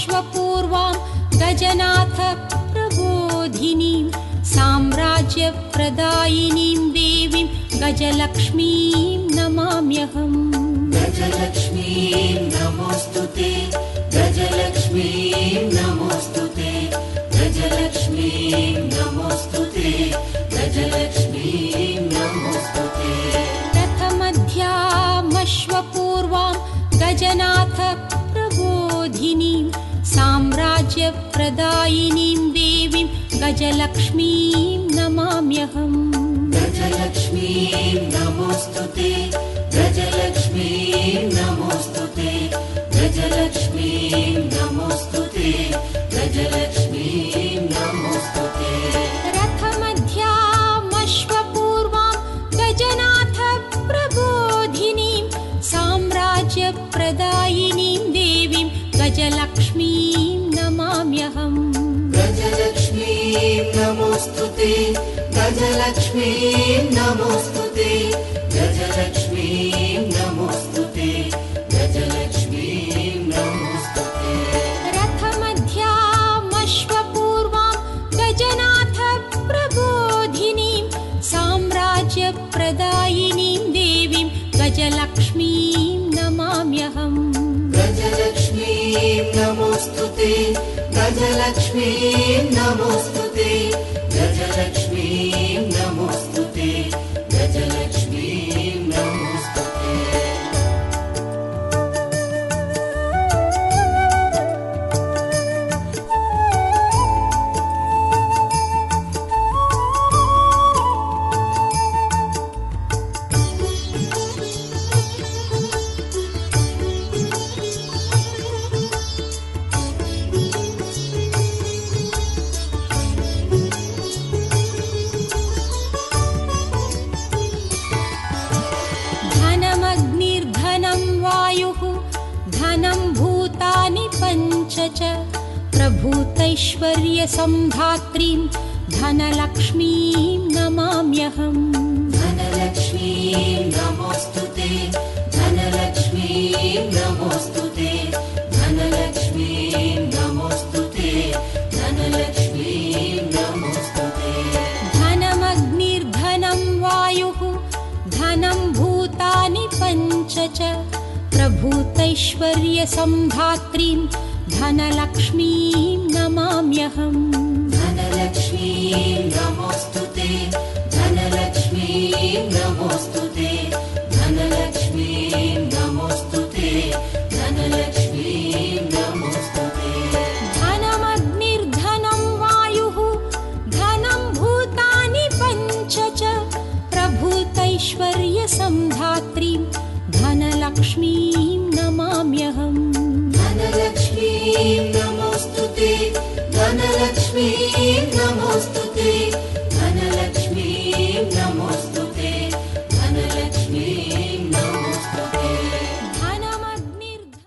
गजनाथमश्वपूर्वां गजनाथ प्रबोधिनीं साम्राज्यप्रदायिनीं देवीं गजलक्ष्मीं नमाम्यहम्। गजलक्ष्मीं नमोऽस्तुते, गजलक्ष्मीं नमोऽस्तुते, गजलक्ष्मीं नमोऽस्तुते, गजलक्ष्मीं नमोऽस्तुते। रथमध्यामश्वपूर्वां गजनाथ प्रबोधिनीं साम्राज्यप्रदायिनीं देवीं गजलक्ष्मीं नमाम्यहम्। गजलक्ष्मीं नमोऽस्तुते, गजलक्ष्मीं नमोऽस्तुते, गजलक्ष्मीं नमोऽस्तुते, गजलक्ष्मीं नमोऽस्तुते। रथमध्यामश्वपूर्वां गजनाथ प्रबोधिनीं साम्राज्यप्रदायिनीं देवीं गजलक्ष्मीं नमाम्यहम्। गजलक्ष्मीं नमोऽस्तुते, गजलक्ष्मीं नमोऽस्तुते, गजलक्ष्मीं नमोऽस्तुते, गजलक्ष्मीं नमोऽस्तुते। रथमध्यामश्वपूर्वां गजनाथ प्रबोधिनीं साम्राज्यप्रदायिनीं देवीं गजलक्ष्मीं नमाम्यहम्। गजलक्ष्मीं नमोऽस्तुते, गजलक्ष्मीं नमोऽस्तुते, गजलक्ष्मीं नमोऽस्तुते, गजलक्ष्मीं नमोऽस्तुते। धनमग्निर्धनं वायुः धनं भूतानि पञ्च च प्रभूतैश्वर्यसम्धात्रीं धनलक्ष्मीं नमाम्यहम्। धनलक्ष्मीं नमोऽस्तुते, धनलक्ष्मीं नमोऽस्तुते, धनलक्ष्मीं नमोऽस्तुते, धनलक्ष्मीं नमोऽस्तुते। धनमग्निर्धनं वायुः धनं भूतानि पञ्च च प्रभूतैश्वर्यसम्धात्रीं धनलक्ष्मीं नमाम्यहम्। धनलक्ष्मीं नमोऽस्तुते, धनलक्ष्मीं नमोऽस्तुते, धनलक्ष्मीं नमोऽस्तुते, धनलक्ष्मीं नमोऽस्तुते। धनमग्निर्धनं वायुः धनं भूतानि पञ्च च प्रभूतैश्वर्यसम्धात्रीं धनलक्ष्मीं नमाम्यहम्। धनलक्ष्मीं नमोऽस्तुते, धनलक्ष्मीं नमोऽस्तुते,